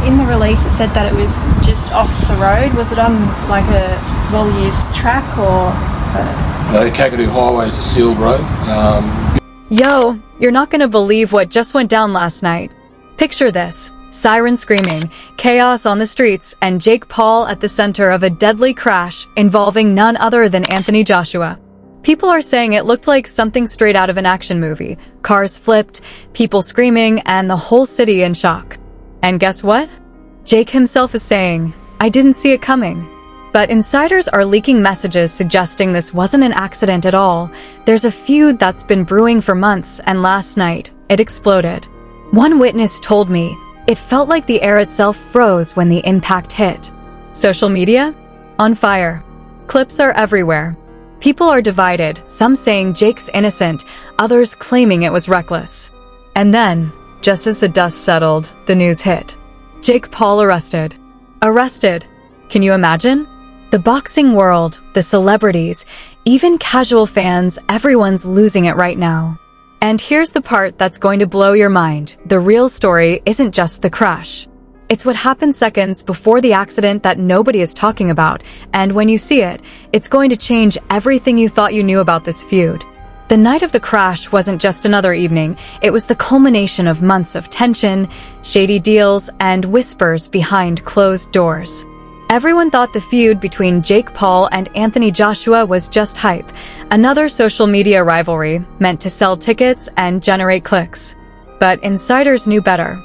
In the release, it said that it was just off the road. Was it on like a well-used track or? The Kakadu Highway is a sealed road. Yo, you're not gonna believe what just went down last night. Picture this: siren screaming, chaos on the streets, and Jake Paul at the center of a deadly crash involving none other than Anthony Joshua. People are saying it looked like something straight out of an action movie. Cars flipped, people screaming, and the whole city in shock. And guess what? Jake himself is saying, "I didn't see it coming." But insiders are leaking messages suggesting this wasn't an accident at all. There's a feud that's been brewing for months, and last night, it exploded. One witness told me, it felt like the air itself froze when the impact hit. Social media? On fire. Clips are everywhere. People are divided, some saying Jake's innocent, others claiming it was reckless. And then, just as the dust settled, the news hit. Jake Paul arrested. Arrested. Can you imagine? The boxing world, the celebrities, even casual fans, everyone's losing it right now. And here's the part that's going to blow your mind. The real story isn't just the crash. It's what happened seconds before the accident that nobody is talking about, and when you see it, it's going to change everything you thought you knew about this feud. The night of the crash wasn't just another evening, it was the culmination of months of tension, shady deals, and whispers behind closed doors. Everyone thought the feud between Jake Paul and Anthony Joshua was just hype, another social media rivalry meant to sell tickets and generate clicks. But insiders knew better.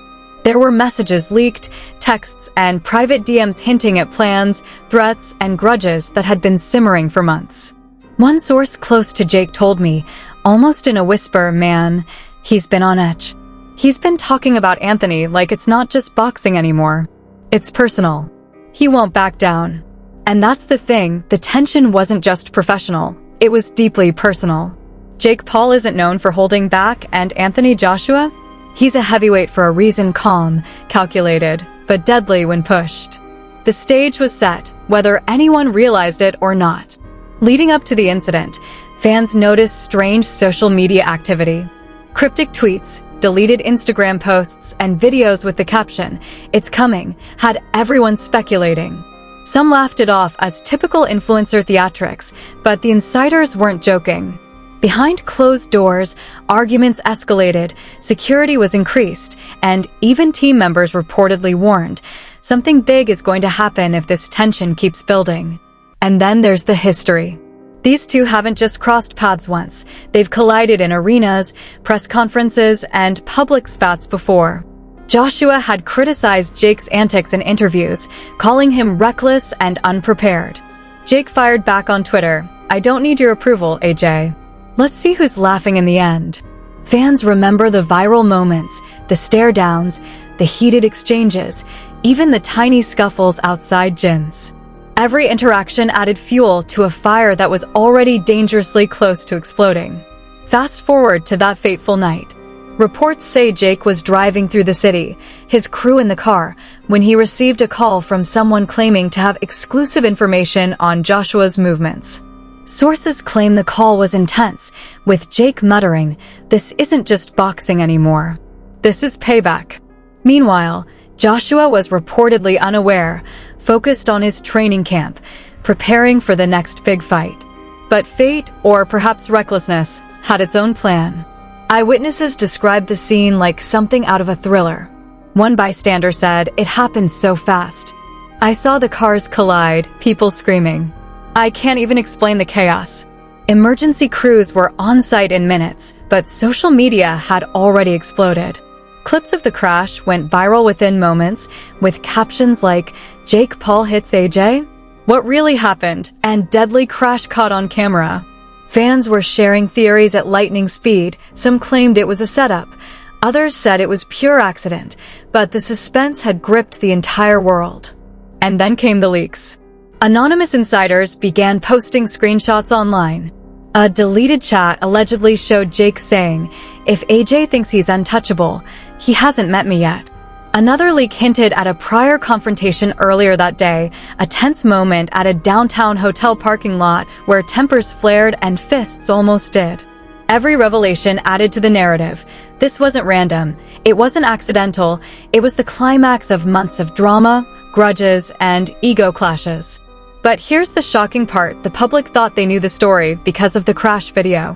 There were messages leaked, texts, and private DMs hinting at plans, threats, and grudges that had been simmering for months. One source close to Jake told me, almost in a whisper, "Man, he's been on edge. He's been talking about Anthony like it's not just boxing anymore. It's personal. He won't back down." And that's the thing, the tension wasn't just professional, it was deeply personal. Jake Paul isn't known for holding back, and Anthony Joshua? He's a heavyweight for a reason, calm, calculated, but deadly when pushed. The stage was set, whether anyone realized it or not. Leading up to the incident, fans noticed strange social media activity. Cryptic tweets, deleted Instagram posts, and videos with the caption, "It's coming," had everyone speculating. Some laughed it off as typical influencer theatrics, but the insiders weren't joking. Behind closed doors, arguments escalated, security was increased, and even team members reportedly warned, something big is going to happen if this tension keeps building. And then there's the history. These two haven't just crossed paths once, they've collided in arenas, press conferences, and public spats before. Joshua had criticized Jake's antics in interviews, calling him reckless and unprepared. Jake fired back on Twitter, "I don't need your approval, AJ." Let's see who's laughing in the end. Fans remember the viral moments, the stare-downs, the heated exchanges, even the tiny scuffles outside gyms. Every interaction added fuel to a fire that was already dangerously close to exploding. Fast forward to that fateful night. Reports say Jake was driving through the city, his crew in the car, when he received a call from someone claiming to have exclusive information on Joshua's movements. Sources claim the call was intense, with Jake muttering, "This isn't just boxing anymore. This is payback." Meanwhile, Joshua was reportedly unaware, focused on his training camp, preparing for the next big fight. But fate, or perhaps recklessness, had its own plan. Eyewitnesses described the scene like something out of a thriller. One bystander said, "It happened so fast. I saw the cars collide, people screaming. I can't even explain the chaos." Emergency crews were on site in minutes, but social media had already exploded. Clips of the crash went viral within moments, with captions like, "Jake Paul hits AJ? What really happened?" and "Deadly crash caught on camera." Fans were sharing theories at lightning speed. Some claimed it was a setup. Others said it was pure accident, but the suspense had gripped the entire world. And then came the leaks. Anonymous insiders began posting screenshots online. A deleted chat allegedly showed Jake saying, "If AJ thinks he's untouchable, he hasn't met me yet." Another leak hinted at a prior confrontation earlier that day, a tense moment at a downtown hotel parking lot where tempers flared and fists almost did. Every revelation added to the narrative. This wasn't random. It wasn't accidental. It was the climax of months of drama, grudges, and ego clashes. But here's the shocking part. The public thought they knew the story because of the crash video.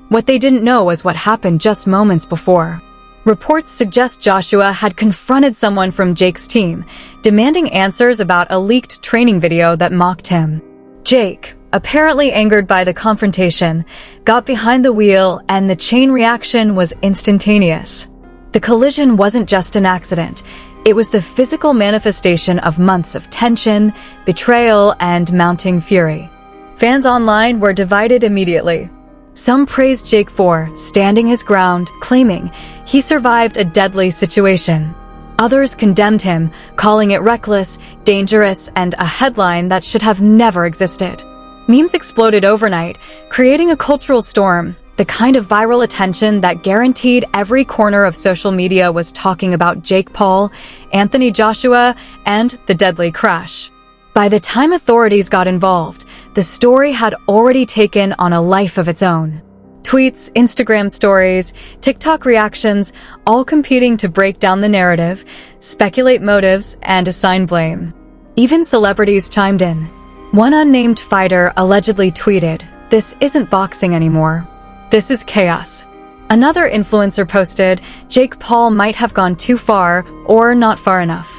What they didn't know was what happened just moments before. Reports suggest Joshua had confronted someone from Jake's team, demanding answers about a leaked training video that mocked him. Jake, apparently angered by the confrontation, got behind the wheel, and the chain reaction was instantaneous. The collision wasn't just an accident. It was the physical manifestation of months of tension, betrayal, and mounting fury. Fans online were divided immediately. Some praised Jake for standing his ground, claiming he survived a deadly situation. Others condemned him, calling it reckless, dangerous, and a headline that should have never existed. Memes exploded overnight, creating a cultural storm, the kind of viral attention that guaranteed every corner of social media was talking about Jake Paul, Anthony Joshua, and the deadly crash. By the time authorities got involved, the story had already taken on a life of its own. Tweets, Instagram stories, TikTok reactions, all competing to break down the narrative, speculate motives, and assign blame. Even celebrities chimed in. One unnamed fighter allegedly tweeted, "This isn't boxing anymore. This is chaos." Another influencer posted, "Jake Paul might have gone too far or not far enough."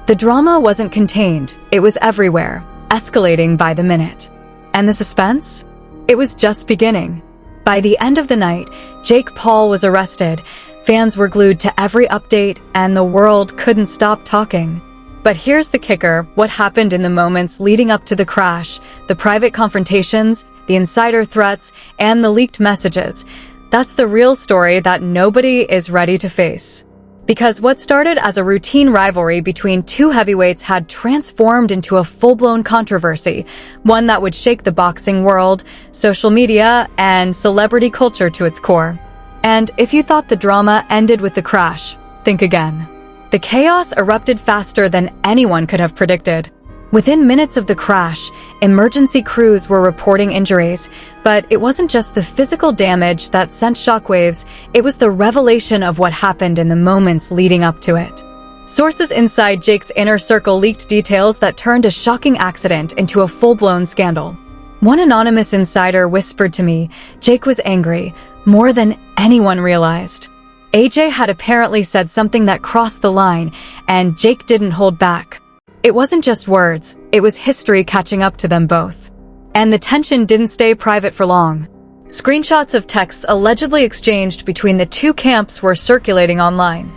The drama wasn't contained. It was everywhere, escalating by the minute. And the suspense? It was just beginning. By the end of the night, Jake Paul was arrested. Fans were glued to every update, and the world couldn't stop talking. But here's the kicker: what happened in the moments leading up to the crash, the private confrontations, the insider threats, and the leaked messages. That's the real story that nobody is ready to face. Because what started as a routine rivalry between two heavyweights had transformed into a full-blown controversy, one that would shake the boxing world, social media, and celebrity culture to its core. And if you thought the drama ended with the crash, think again. The chaos erupted faster than anyone could have predicted. Within minutes of the crash, emergency crews were reporting injuries, but it wasn't just the physical damage that sent shockwaves, it was the revelation of what happened in the moments leading up to it. Sources inside Jake's inner circle leaked details that turned a shocking accident into a full-blown scandal. One anonymous insider whispered to me, Jake was angry, more than anyone realized. AJ had apparently said something that crossed the line, and Jake didn't hold back. It wasn't just words, it was history catching up to them both. And the tension didn't stay private for long. Screenshots of texts allegedly exchanged between the two camps were circulating online.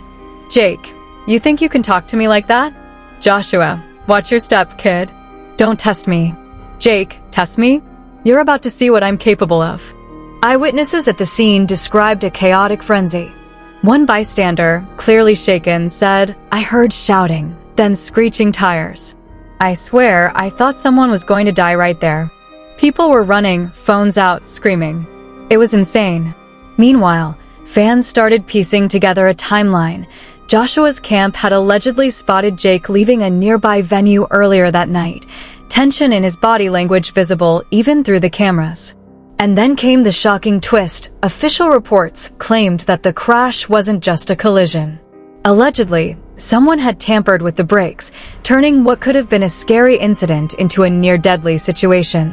Jake, you think you can talk to me like that? Joshua, watch your step, kid. Don't test me. Jake, test me? You're about to see what I'm capable of. Eyewitnesses at the scene described a chaotic frenzy. One bystander, clearly shaken, said, "I heard shouting, then screeching tires. I swear, I thought someone was going to die right there. People were running, phones out, screaming. It was insane." Meanwhile, fans started piecing together a timeline. Joshua's camp had allegedly spotted Jake leaving a nearby venue earlier that night, tension in his body language visible even through the cameras. And then came the shocking twist. Official reports claimed that the crash wasn't just a collision. Allegedly, someone had tampered with the brakes, turning what could have been a scary incident into a near-deadly situation.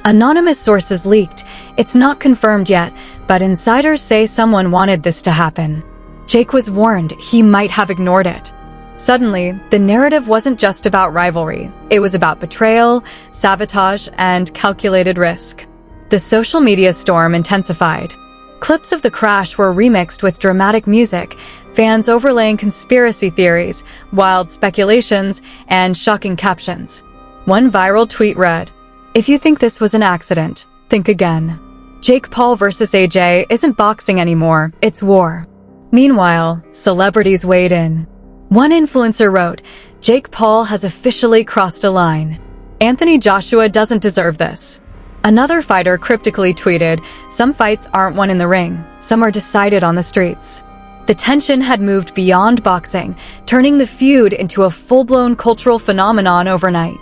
Anonymous sources leaked. It's not confirmed yet, but insiders say someone wanted this to happen. Jake was warned he might have ignored it. Suddenly, the narrative wasn't just about rivalry. It was about betrayal, sabotage, and calculated risk. The social media storm intensified. Clips of the crash were remixed with dramatic music, fans overlaying conspiracy theories, wild speculations, and shocking captions. One viral tweet read, "If you think this was an accident, think again. Jake Paul versus AJ isn't boxing anymore, it's war." Meanwhile, celebrities weighed in. One influencer wrote, "Jake Paul has officially crossed a line. Anthony Joshua doesn't deserve this." Another fighter cryptically tweeted, "Some fights aren't won in the ring, some are decided on the streets." The tension had moved beyond boxing, turning the feud into a full-blown cultural phenomenon overnight.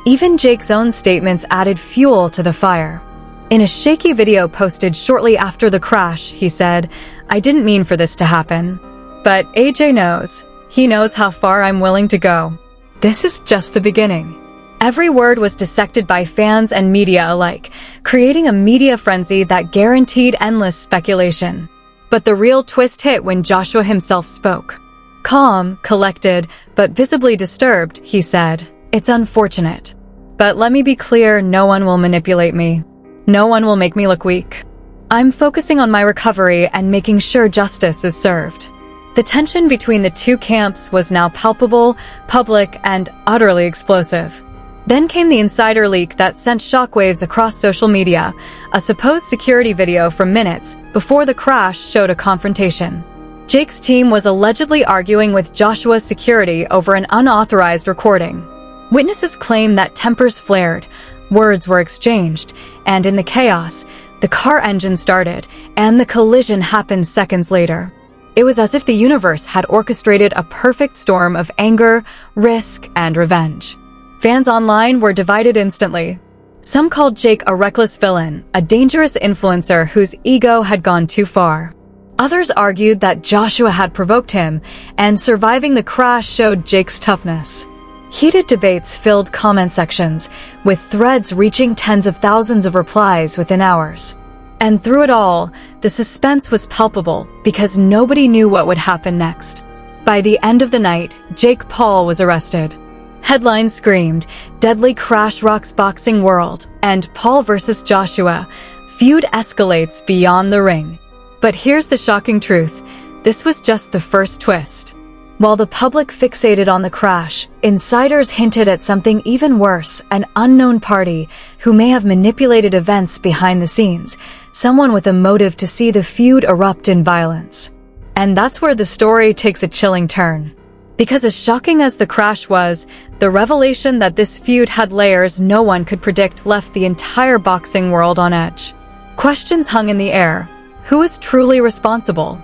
Even Jake's own statements added fuel to the fire. In a shaky video posted shortly after the crash, he said, "I didn't mean for this to happen. But AJ knows. He knows how far I'm willing to go. This is just the beginning." Every word was dissected by fans and media alike, creating a media frenzy that guaranteed endless speculation. But the real twist hit when Joshua himself spoke. Calm, collected, but visibly disturbed, he said, "It's unfortunate. But let me be clear, no one will manipulate me. No one will make me look weak. I'm focusing on my recovery and making sure justice is served." The tension between the two camps was now palpable, public, and utterly explosive. Then came the insider leak that sent shockwaves across social media. A supposed security video from minutes before the crash showed a confrontation. Jake's team was allegedly arguing with Joshua's security over an unauthorized recording. Witnesses claim that tempers flared, words were exchanged, and in the chaos, the car engine started, and the collision happened seconds later. It was as if the universe had orchestrated a perfect storm of anger, risk, and revenge. Fans online were divided instantly. Some called Jake a reckless villain, a dangerous influencer whose ego had gone too far. Others argued that Joshua had provoked him, and surviving the crash showed Jake's toughness. Heated debates filled comment sections, with threads reaching tens of thousands of replies within hours. And through it all, the suspense was palpable because nobody knew what would happen next. By the end of the night, Jake Paul was arrested. Headlines screamed, "Deadly Crash Rocks Boxing World," and "Paul versus Joshua. Feud escalates beyond the ring." But here's the shocking truth. This was just the first twist. While the public fixated on the crash, insiders hinted at something even worse, an unknown party who may have manipulated events behind the scenes, someone with a motive to see the feud erupt in violence. And that's where the story takes a chilling turn. Because as shocking as the crash was, the revelation that this feud had layers no one could predict left the entire boxing world on edge. Questions hung in the air. Who is truly responsible?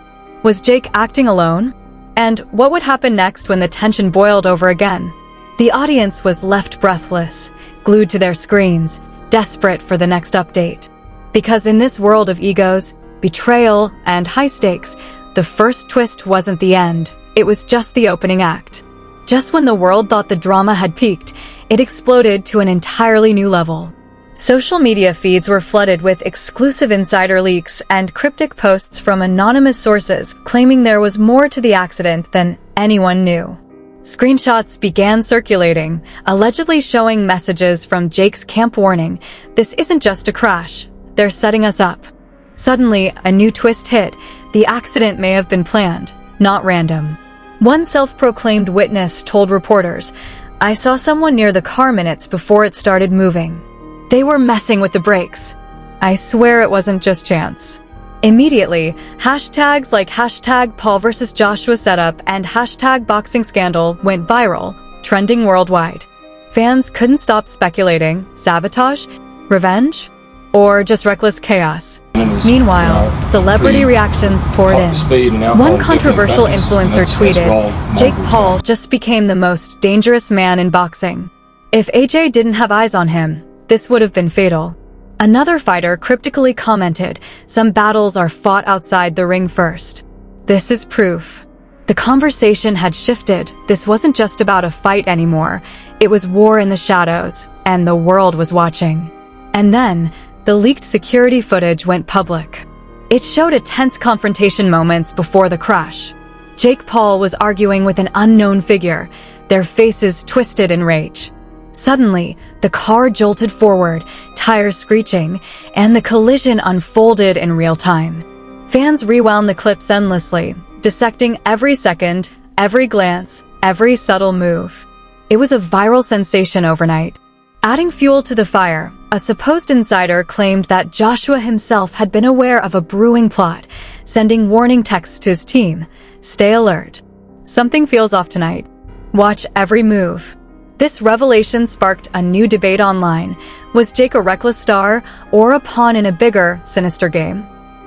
Was Jake acting alone? And what would happen next when the tension boiled over again? The audience was left breathless, glued to their screens, desperate for the next update. Because in this world of egos, betrayal, and high stakes, the first twist wasn't the end. It was just the opening act. Just when the world thought the drama had peaked, it exploded to an entirely new level. Social media feeds were flooded with exclusive insider leaks and cryptic posts from anonymous sources claiming there was more to the accident than anyone knew. Screenshots began circulating, allegedly showing messages from Jake's camp warning, "This isn't just a crash. They're setting us up." Suddenly, a new twist hit. The accident may have been planned, not random. One self-proclaimed witness told reporters, "I saw someone near the car minutes before it started moving. They were messing with the brakes. I swear it wasn't just chance." Immediately, hashtags like hashtag Paul vs. Joshua setup and hashtag boxing scandal went viral, trending worldwide. Fans couldn't stop speculating. Sabotage? Revenge? Or just reckless chaos? Meanwhile, celebrity reactions poured in. One controversial influencer tweeted, "Jake Paul just became the most dangerous man in boxing. If AJ didn't have eyes on him, this would have been fatal." Another fighter cryptically commented, "Some battles are fought outside the ring first." This is proof. The conversation had shifted. This wasn't just about a fight anymore. It was war in the shadows, and the world was watching. And then, the leaked security footage went public. It showed a tense confrontation moments before the crash. Jake Paul was arguing with an unknown figure, their faces twisted in rage. Suddenly, the car jolted forward, tires screeching, and the collision unfolded in real time. Fans rewound the clips endlessly, dissecting every second, every glance, every subtle move. It was a viral sensation overnight. Adding fuel to the fire, a supposed insider claimed that Joshua himself had been aware of a brewing plot, sending warning texts to his team. "Stay alert. Something feels off tonight. Watch every move." This revelation sparked a new debate online. Was Jake a reckless star or a pawn in a bigger, sinister game?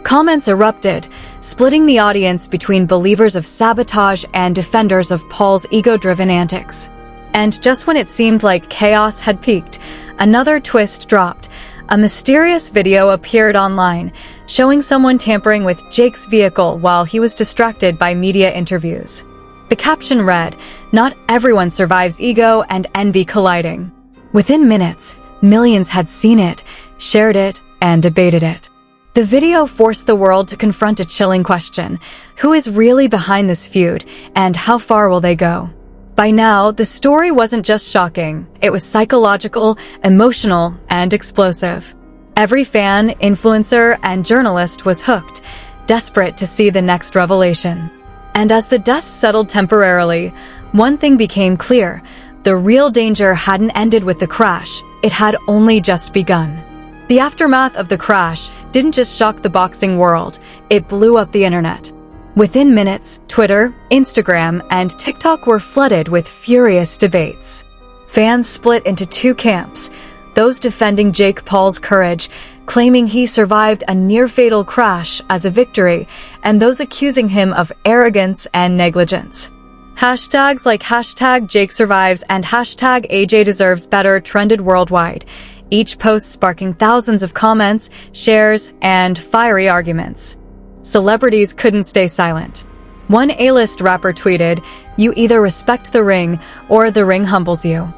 Comments erupted, splitting the audience between believers of sabotage and defenders of Paul's ego-driven antics. And just when it seemed like chaos had peaked, another twist dropped. A mysterious video appeared online, showing someone tampering with Jake's vehicle while he was distracted by media interviews. The caption read, "Not everyone survives ego and envy colliding." Within minutes, millions had seen it, shared it, and debated it. The video forced the world to confront a chilling question: who is really behind this feud, and how far will they go? By now, the story wasn't just shocking, it was psychological, emotional, and explosive. Every fan, influencer, and journalist was hooked, desperate to see the next revelation. And as the dust settled temporarily, one thing became clear: the real danger hadn't ended with the crash, it had only just begun. The aftermath of the crash didn't just shock the boxing world, it blew up the internet. Within minutes, Twitter, Instagram, and TikTok were flooded with furious debates. Fans split into two camps, those defending Jake Paul's courage, claiming he survived a near-fatal crash as a victory, and those accusing him of arrogance and negligence. Hashtags like #JakeSurvives and #AJDeservesBetter trended worldwide, each post sparking thousands of comments, shares, and fiery arguments. Celebrities couldn't stay silent. One A-list rapper tweeted, "You either respect the ring, or the ring humbles you."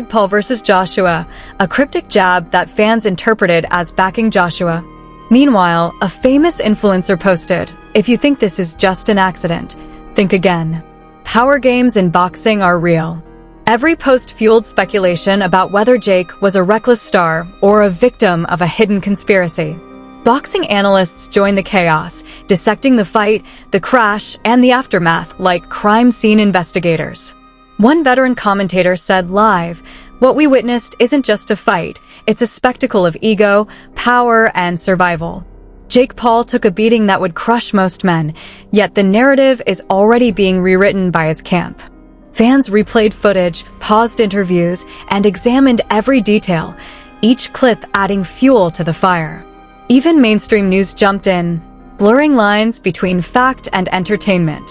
#Paul vs. Joshua, a cryptic jab that fans interpreted as backing Joshua. Meanwhile, a famous influencer posted, "If you think this is just an accident, think again. Power games in boxing are real." Every post fueled speculation about whether Jake was a reckless star or a victim of a hidden conspiracy. Boxing analysts joined the chaos, dissecting the fight, the crash, and the aftermath like crime scene investigators. One veteran commentator said live, "What we witnessed isn't just a fight, it's a spectacle of ego, power, and survival." Jake Paul took a beating that would crush most men, yet the narrative is already being rewritten by his camp. Fans replayed footage, paused interviews, and examined every detail, each clip adding fuel to the fire. Even mainstream news jumped in, blurring lines between fact and entertainment.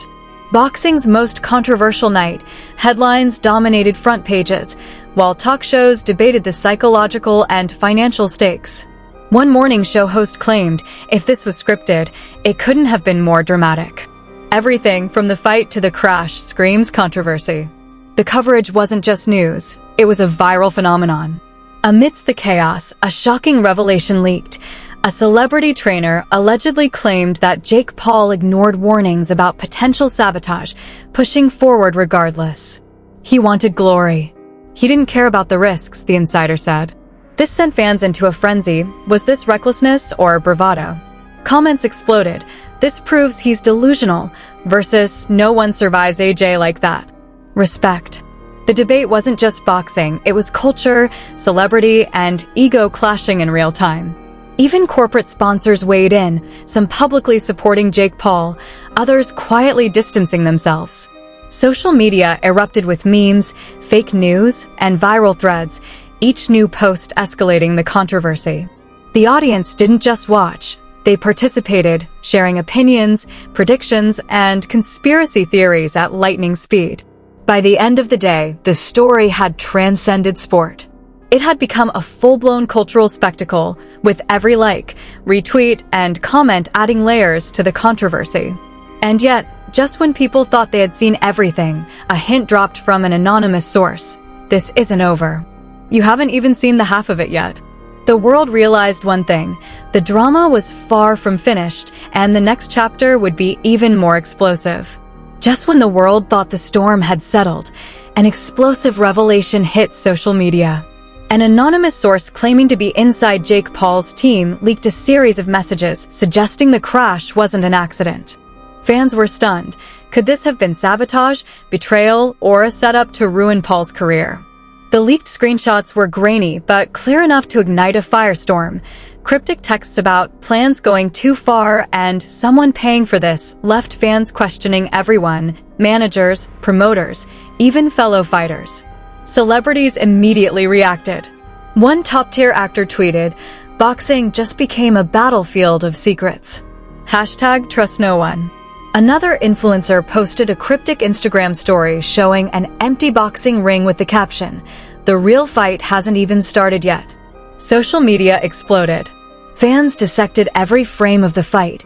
Boxing's most controversial night, headlines dominated front pages, while talk shows debated the psychological and financial stakes. One morning show host claimed, if this was scripted, it couldn't have been more dramatic. Everything from the fight to the crash screams controversy. The coverage wasn't just news, it was a viral phenomenon. Amidst the chaos, a shocking revelation leaked. A celebrity trainer allegedly claimed that Jake Paul ignored warnings about potential sabotage, pushing forward regardless. He wanted glory. He didn't care about the risks, the insider said. This sent fans into a frenzy. Was this recklessness or bravado? Comments exploded. This proves he's delusional, versus no one survives AJ like that. Respect. The debate wasn't just boxing, it was culture, celebrity, and ego clashing in real time. Even corporate sponsors weighed in, some publicly supporting Jake Paul, others quietly distancing themselves. Social media erupted with memes, fake news, and viral threads, each new post escalating the controversy. The audience didn't just watch, they participated, sharing opinions, predictions, and conspiracy theories at lightning speed. By the end of the day, the story had transcended sport. It had become a full-blown cultural spectacle, with every like, retweet, and comment adding layers to the controversy. And yet, just when people thought they had seen everything, a hint dropped from an anonymous source. This isn't over. You haven't even seen the half of it yet. The world realized one thing: the drama was far from finished, and the next chapter would be even more explosive. Just when the world thought the storm had settled, an explosive revelation hit social media. An anonymous source claiming to be inside Jake Paul's team leaked a series of messages suggesting the crash wasn't an accident. Fans were stunned. Could this have been sabotage, betrayal, or a setup to ruin Paul's career? The leaked screenshots were grainy, but clear enough to ignite a firestorm. Cryptic texts about plans going too far and someone paying for this left fans questioning everyone: managers, promoters, even fellow fighters. Celebrities immediately reacted. One top-tier actor tweeted, Boxing just became a battlefield of secrets. Hashtag trust no one. Another influencer posted a cryptic Instagram story showing an empty boxing ring with the caption, "The real fight hasn't even started yet." Social media exploded. Fans dissected every frame of the fight,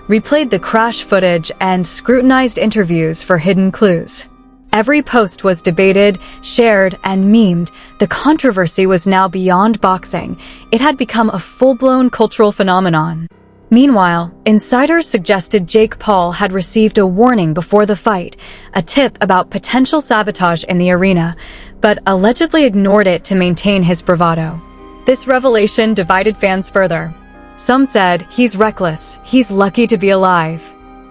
replayed the crash footage, and scrutinized interviews for hidden clues. Every post was debated, shared, and memed. The controversy was now beyond boxing. It had become a full-blown cultural phenomenon. Meanwhile, insiders suggested Jake Paul had received a warning before the fight, a tip about potential sabotage in the arena, but allegedly ignored it to maintain his bravado. This revelation divided fans further. Some said, he's reckless, he's lucky to be alive.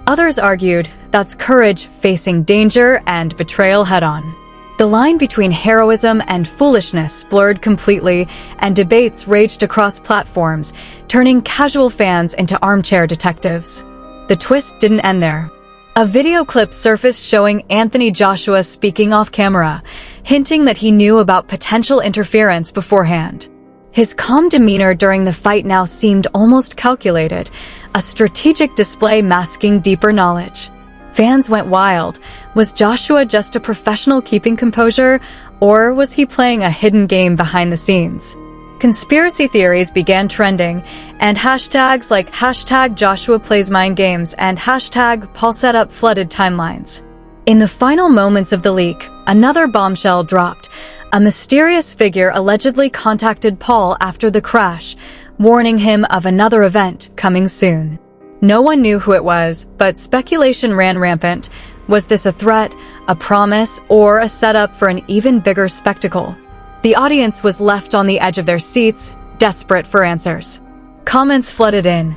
Others argued, that's courage facing danger and betrayal head-on. The line between heroism and foolishness blurred completely, and debates raged across platforms, turning casual fans into armchair detectives. The twist didn't end there. A video clip surfaced showing Anthony Joshua speaking off camera, hinting that he knew about potential interference beforehand. His calm demeanor during the fight now seemed almost calculated, a strategic display masking deeper knowledge. Fans went wild. Was Joshua just a professional keeping composure, or was he playing a hidden game behind the scenes? Conspiracy theories began trending, and hashtags like hashtag Joshua plays mind games and hashtag Paul setup flooded timelines. In the final moments of the leak, another bombshell dropped. A mysterious figure allegedly contacted Paul after the crash, warning him of another event coming soon. No one knew who it was, but speculation ran rampant. Was this a threat, a promise, or a setup for an even bigger spectacle? The audience was left on the edge of their seats, desperate for answers. Comments flooded in.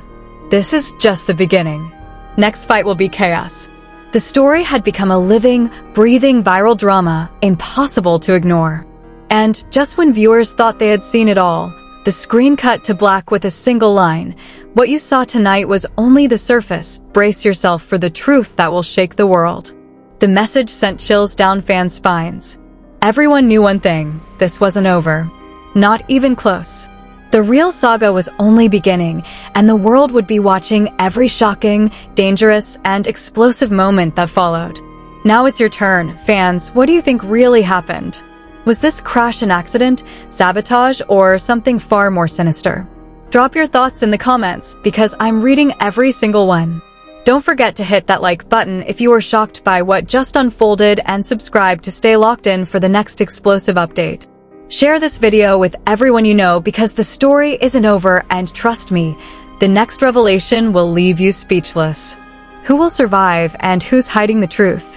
This is just the beginning. Next fight will be chaos. The story had become a living, breathing viral drama, impossible to ignore. And just when viewers thought they had seen it all, the screen cut to black with a single line. What you saw tonight was only the surface. Brace yourself for the truth that will shake the world. The message sent chills down fans' spines. Everyone knew one thing. This wasn't over. Not even close. The real saga was only beginning, and the world would be watching every shocking, dangerous, and explosive moment that followed. Now it's your turn. Fans, what do you think really happened? Was this crash an accident, sabotage, or something far more sinister? Drop your thoughts in the comments, because I'm reading every single one. Don't forget to hit that like button if you were shocked by what just unfolded, and subscribe to stay locked in for the next explosive update. Share this video with everyone you know, because the story isn't over, and trust me, the next revelation will leave you speechless. Who will survive, and who's hiding the truth?